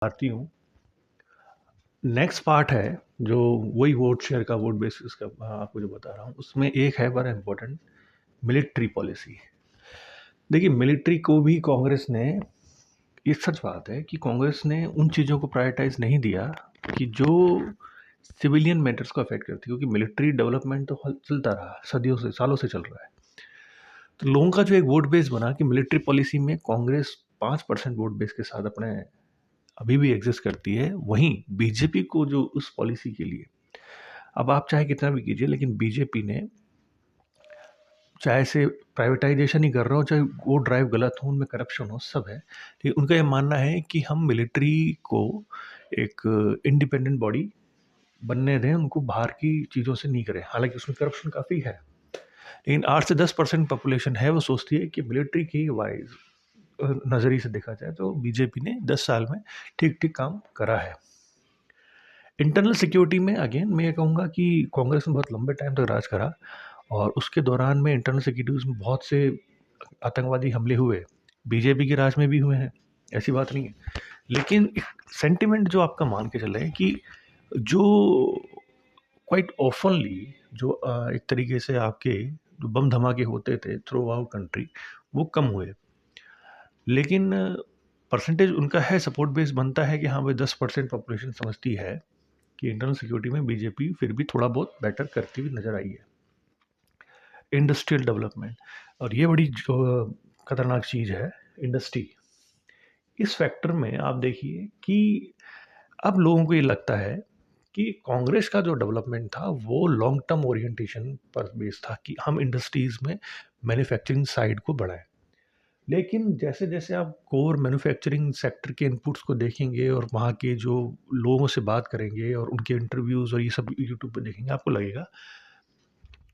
आती हूँ। Next part है जो वही वोट शेयर का वोट बेसिस का आपको जो बता रहा हूँ, उसमें एक है बड़ा इम्पोर्टेंट, मिलिट्री पॉलिसी। देखिए, मिलिट्री को भी कांग्रेस ने, ये सच बात है कि कांग्रेस ने उन चीज़ों को प्रायोरिटाइज नहीं दिया कि जो सिविलियन मैटर्स को अफेक्ट करती, क्योंकि मिलिट्री डेवलपमेंट तो चलता रहा, सदियों से, सालों से चल रहा है। तो लोगों का जो एक वोट बेस बना कि मिलिट्री पॉलिसी में कांग्रेस 5% वोट बेस के साथ अपने अभी भी एग्जिस्ट करती है। वहीं बीजेपी को जो उस पॉलिसी के लिए, अब आप चाहे कितना भी कीजिए, लेकिन बीजेपी ने, चाहे से प्राइवेटाइजेशन ही कर रहे हो, चाहे वो ड्राइव गलत हो, उनमें करप्शन हो, सब है, लेकिन उनका ये मानना है कि हम मिलिट्री को एक इंडिपेंडेंट बॉडी बनने दें, उनको बाहर की चीज़ों से नहीं करें। हालांकि उसमें करप्शन काफ़ी है, लेकिन 8 से 10% पॉपुलेशन है वो सोचती है कि मिलिट्री की वाइज नज़रिए से देखा जाए तो बीजेपी ने 10 साल में ठीक ठीक काम करा है। इंटरनल सिक्योरिटी में अगेन मैं ये कहूँगा कि कांग्रेस ने बहुत लंबे टाइम तक राज करा, और उसके दौरान में इंटरनल सिक्योरिटीज़ में बहुत से आतंकवादी हमले हुए, बीजेपी के राज में भी हुए हैं, ऐसी बात नहीं है। लेकिन एक सेंटिमेंट जो आपका मान के चले कि जो क्वाइट ऑफनली जो एक तरीके से आपके जो बम धमाके होते थे थ्रू आउट कंट्री, वो कम हुए। लेकिन परसेंटेज उनका है, सपोर्ट बेस बनता है कि हाँ भाई 10% पॉपुलेशन समझती है कि इंटरनल सिक्योरिटी में बीजेपी फिर भी थोड़ा बहुत बेटर करती हुई नजर आई है। इंडस्ट्रियल डेवलपमेंट, और ये बड़ी जो खतरनाक चीज़ है, इंडस्ट्री। इस फैक्टर में आप देखिए कि अब लोगों को ये लगता है कि कांग्रेस का जो डेवलपमेंट था वो लॉन्ग टर्म ओरिएंटेशन पर बेस था कि हम इंडस्ट्रीज में मैन्युफैक्चरिंग साइड को बढ़ाएं। लेकिन जैसे जैसे आप कोर मैन्युफैक्चरिंग सेक्टर के इनपुट्स को देखेंगे और वहाँ के जो लोगों से बात करेंगे और उनके इंटरव्यूज़ और ये सब यूट्यूब पे देखेंगे, आपको लगेगा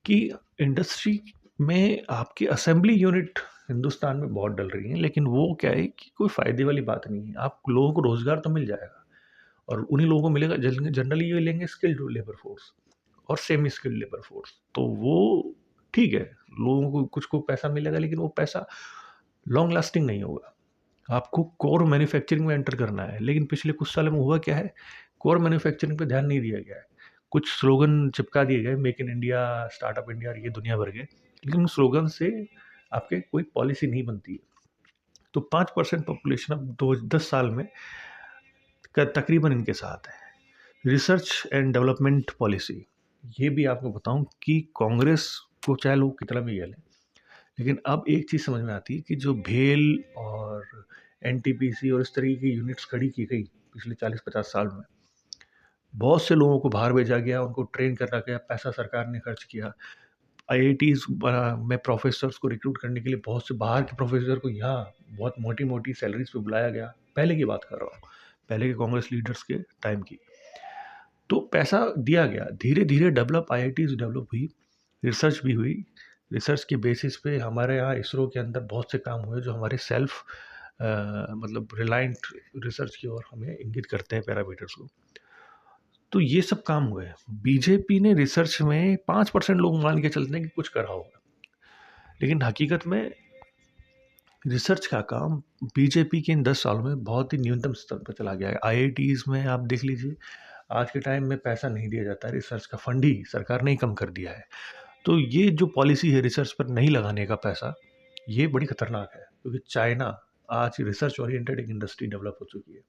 कि इंडस्ट्री में आपकी असेंबली यूनिट हिंदुस्तान में बहुत डल रही हैं, लेकिन वो क्या है कि कोई फ़ायदे वाली बात नहीं है। आप लोगों को रोज़गार तो मिल जाएगा, और उन्हीं लोगों को मिलेगा जनरली ये लेंगे स्किल्ड लेबर फोर्स और सेमी स्किल्ड लेबर फोर्स, तो वो ठीक है, लोगों को कुछ को पैसा मिलेगा, लेकिन वो पैसा लॉन्ग लास्टिंग नहीं होगा। आपको कोर मैन्युफैक्चरिंग में एंटर करना है, लेकिन पिछले कुछ सालों में हुआ क्या है, कोर मैन्युफैक्चरिंग पे ध्यान नहीं दिया गया है। कुछ स्लोगन चिपका दिए गए, make in India, startup India, और ये दुनिया भर के, लेकिन उन स्लोगन से आपके कोई पॉलिसी नहीं बनती है। तो 5% पॉपुलेशन अब 10 साल में तकरीबन इनके साथ है। रिसर्च एंड डेवलपमेंट पॉलिसी, ये भी आपको बताऊं कि कांग्रेस को चाहे लोग कितना भी कह लें, लेकिन अब एक चीज़ समझ में आती है कि जो भेल और एनटीपीसी और इस तरीके की यूनिट्स खड़ी की गई पिछले 40-50 साल में, बहुत से लोगों को बाहर भेजा गया, उनको ट्रेन करा गया, पैसा सरकार ने खर्च किया। आईआईटीज़ में प्रोफेसर्स को रिक्रूट करने के लिए बहुत से बाहर के प्रोफेसर को यहाँ बहुत मोटी मोटी सैलरीज पे बुलाया गया। पहले की बात कर रहा हूँ, पहले के कांग्रेस लीडर्स के टाइम की। तो पैसा दिया गया, धीरे धीरे डेवलप आईआईटीज़ डेवलप हुई, रिसर्च भी हुई। रिसर्च के बेसिस पे हमारे यहाँ इसरो के अंदर बहुत से काम हुए जो हमारे सेल्फ मतलब रिलायंट रिसर्च की ओर हमें इंगित करते हैं, पैरामीटर्स को। तो ये सब काम हुए हैं। बीजेपी ने रिसर्च में 5% लोग मान के चलते हैं कि कुछ करा होगा, लेकिन हकीकत में रिसर्च का काम बीजेपी के इन 10 सालों में बहुत ही न्यूनतम स्तर पर चला गया है। आईआईटीज़ में आप देख लीजिए, आज के टाइम में पैसा नहीं दिया जाता है, रिसर्च का फंड ही सरकार ने ही कम कर दिया है। तो ये जो पॉलिसी है रिसर्च पर नहीं लगाने का पैसा, ये बड़ी खतरनाक है, क्योंकि चाइना आज रिसर्च ओरिएंटेड एक इंडस्ट्री डेवलप हो चुकी है।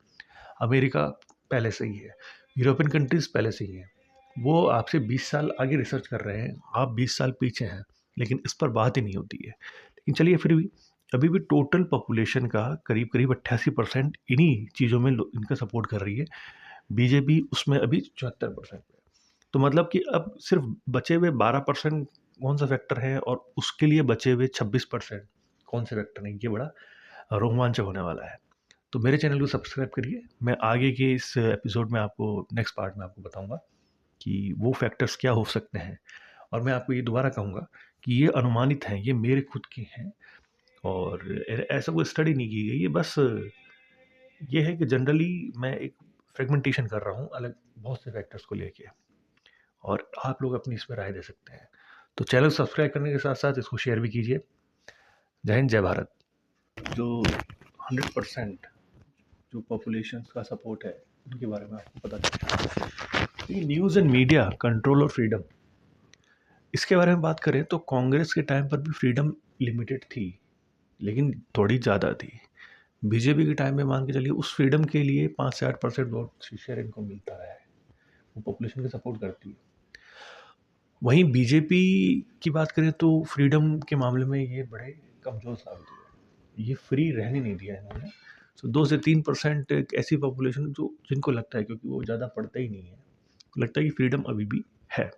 अमेरिका पहले से ही है, यूरोपियन कंट्रीज पहले से ही हैं। वो आपसे 20 साल आगे रिसर्च कर रहे हैं, आप 20 साल पीछे हैं, लेकिन इस पर बात ही नहीं होती है। लेकिन चलिए, फिर भी अभी भी टोटल पॉपुलेशन का करीब करीब 88% इन्हीं चीज़ों में इनका सपोर्ट कर रही है। बीजेपी उसमें अभी 74% है। तो मतलब कि अब सिर्फ बचे हुए 12% कौन सा फैक्टर है, और उसके लिए बचे हुए 26% कौन से फैक्टर नहीं, ये बड़ा रोमांचक होने वाला है। तो मेरे चैनल को सब्सक्राइब करिए। मैं आगे के इस एपिसोड में आपको, नेक्स्ट पार्ट में आपको बताऊंगा कि वो फैक्टर्स क्या हो सकते हैं। और मैं आपको ये दोबारा कहूँगा कि ये अनुमानित हैं, ये मेरे खुद के हैं, और ऐसा कोई स्टडी नहीं की गई है। बस ये है कि जनरली मैं एक फ्रेगमेंटेशन कर रहा हूँ अलग बहुत से फैक्टर्स को लेके, और आप लोग अपनी इसमें राय दे सकते हैं। तो चैनल सब्सक्राइब करने के साथ साथ इसको शेयर भी कीजिए। जय हिंद, जय भारत। जो 100% जो पॉपुलेशन का सपोर्ट है उनके बारे में आपको पता चलेगा। ये न्यूज़ एंड मीडिया कंट्रोल और फ्रीडम, इसके बारे में बात करें तो कांग्रेस के टाइम पर भी फ्रीडम लिमिटेड थी, लेकिन थोड़ी ज़्यादा थी। बीजेपी के टाइम में मान के चलिए उस फ्रीडम के लिए 5 से 8% वोट शेयर इनको मिलता रहा है, वो पॉपुलेशन का सपोर्ट करती है। वहीं बीजेपी की बात करें तो फ्रीडम के मामले में ये बड़े कमज़ोर साबित हुए, ये फ्री रहने नहीं दिया इन्होंने। तो 2 से 3% एक ऐसी पॉपुलेशन जो जिनको लगता है, क्योंकि वो ज़्यादा पढ़ते ही नहीं है, लगता है कि फ्रीडम अभी भी है।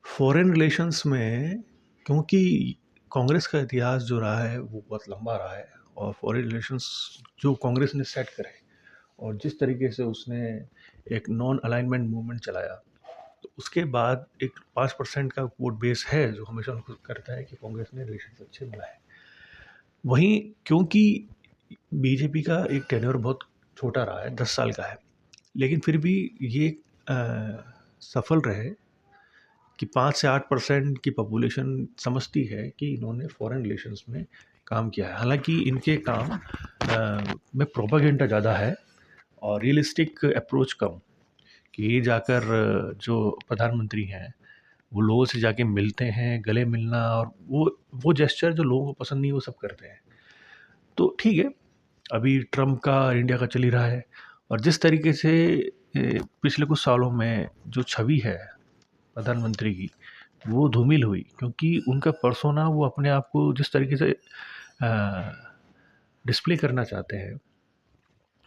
फॉरेन रिलेशंस में, क्योंकि कांग्रेस का इतिहास जो रहा है वो बहुत लंबा रहा है, और फॉरेन रिलेशंस जो कांग्रेस ने सेट करे और जिस तरीके से उसने एक नॉन अलाइनमेंट मूवमेंट चलाया, तो उसके बाद एक 5% का वोट बेस है जो हमेशा उनको करता है कि कांग्रेस ने रिलेशन अच्छे बनाए। वहीं क्योंकि बीजेपी का एक टेन्योर बहुत छोटा रहा है, 10 साल का है, लेकिन फिर भी ये सफल रहे कि 5 से 8% की पॉपुलेशन समझती है कि इन्होंने फॉरेन रिलेशंस में काम किया है। हालांकि इनके काम में प्रोपेगेंडा ज़्यादा है और रियलिस्टिक अप्रोच कम, कि ये जाकर जो प्रधानमंत्री हैं वो लोगों से जाके मिलते हैं, गले मिलना और वो जेस्चर जो लोगों को पसंद नहीं वो सब करते हैं। तो ठीक है, अभी ट्रम्प का इंडिया का चल ही रहा है, और जिस तरीके से पिछले कुछ सालों में जो छवि है प्रधानमंत्री की वो धूमिल हुई, क्योंकि उनका पर्सोना वो अपने आप को जिस तरीके से डिस्प्ले करना चाहते हैं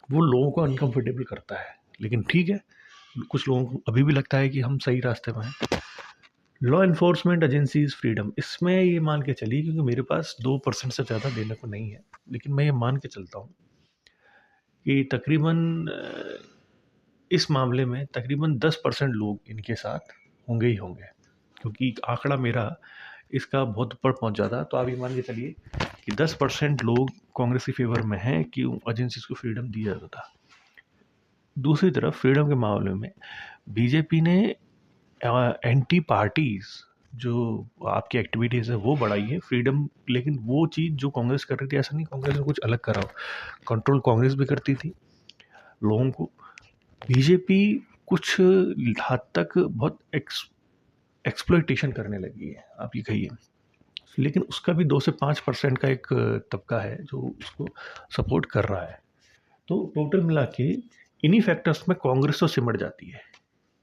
वो लोगों को अनकंफर्टेबल करता है। लेकिन ठीक है, कुछ लोगों को अभी भी लगता है कि हम सही रास्ते में हैं। लॉ इन्फोर्समेंट एजेंसीज फ्रीडम, इसमें ये मान के चलिए, क्योंकि मेरे पास 2% से ज़्यादा देने को नहीं है, लेकिन मैं ये मान के चलता हूँ कि तकरीबन इस मामले में तकरीबन 10% लोग इनके साथ होंगे ही होंगे, क्योंकि आंकड़ा मेरा इसका बहुत ऊपर पहुंच जाता। तो आप ये मान के चलिए कि 10% लोग कांग्रेस के फेवर में हैं कि एजेंसीज को फ्रीडम दिया जाता था। दूसरी तरफ फ्रीडम के मामले में बीजेपी ने एंटी पार्टीज जो आपकी एक्टिविटीज़ है वो बढ़ाई है फ्रीडम, लेकिन वो चीज़ जो कांग्रेस कर रही थी, ऐसा नहीं कांग्रेस ने कुछ अलग करा हो, कंट्रोल कांग्रेस भी करती थी लोगों को। बीजेपी कुछ हद तक बहुत एक्सप्लॉइटेशन करने लगी है, आप ये कहिए, लेकिन उसका भी 2 से 5% का एक तबका है जो उसको सपोर्ट कर रहा है। तो टोटल मिला के इन्हीं फैक्टर्स में कांग्रेस तो सिमट जाती है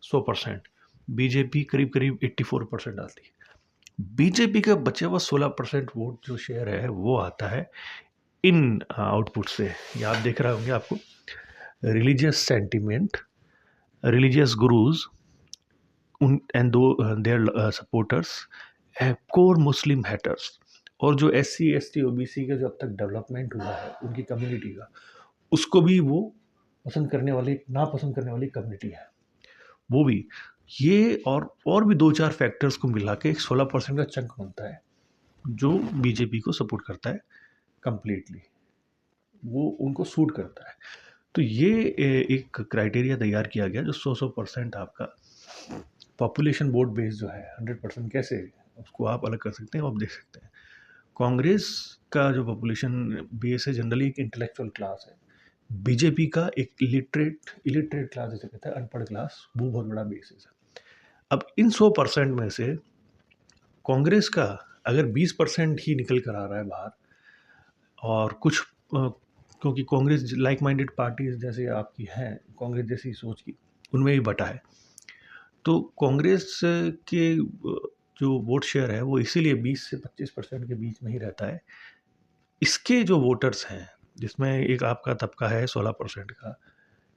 100%, बीजेपी करीब करीब 84% आती है। बीजेपी का बचे हुआ 16% वोट जो शेयर है वो आता है इन आउटपुट से। ये आप देख रहे होंगे, आपको religious sentiment, religious gurus and दो their supporters, core Muslim haters, और जो SC ST OBC का जो अब तक डेवलपमेंट हुआ है उनकी कम्युनिटी का, उसको भी वो पसंद करने वाली, ना पसंद करने वाली कम्युनिटी है वो भी। ये और भी 2-4 फैक्टर्स को मिला के एक 16% का चंक बनता है जो बीजेपी को सपोर्ट करता है कंप्लीटली, वो उनको सूट करता है। तो ये एक क्राइटेरिया तैयार किया गया जो 100% आपका पॉपुलेशन वोट बेस जो है 100% कैसे उसको आप अलग कर सकते हैं, आप देख सकते हैं। कांग्रेस का जो पॉपुलेशन बेस है जनरली एक इंटेलेक्चुअल क्लास है, बीजेपी का एक इलिटरेट क्लास जैसे कहते हैं, अनपढ़ क्लास, वो बहुत बड़ा बेसिस है। अब इन 100% में से कांग्रेस का अगर 20% ही निकल कर आ रहा है बाहर, और कुछ क्योंकि कांग्रेस लाइक माइंडेड पार्टीज जैसे आपकी हैं, कांग्रेस जैसी सोच की, उनमें ही बटा है, तो कांग्रेस के जो वोट शेयर है वो इसीलिए 20 से 25% के बीच में ही रहता है। इसके जो वोटर्स हैं, जिसमें एक आपका तबका है 16% का,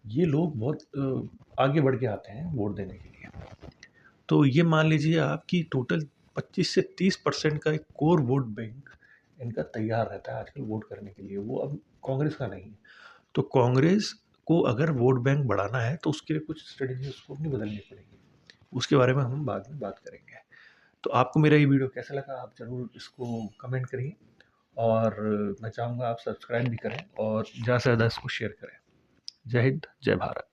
ये लोग बहुत आगे बढ़ के आते हैं वोट देने के लिए। तो ये मान लीजिए आप कि टोटल 25 से 30% का एक कोर वोट बैंक इनका तैयार रहता है आजकल वोट करने के लिए, वो अब कांग्रेस का नहीं है। तो कांग्रेस को अगर वोट बैंक बढ़ाना है तो उसके लिए कुछ स्ट्रेटेजी उसको अपनी बदलनी पड़ेगी, उसके बारे में हम बाद में बात करेंगे। तो आपको मेरा ये वीडियो कैसा लगा आप ज़रूर इसको कमेंट करिए, और मैं चाहूँगा आप सब्सक्राइब भी करें और ज़्यादा से ज़्यादा इसको शेयर करें। जय हिंद, जय भारत।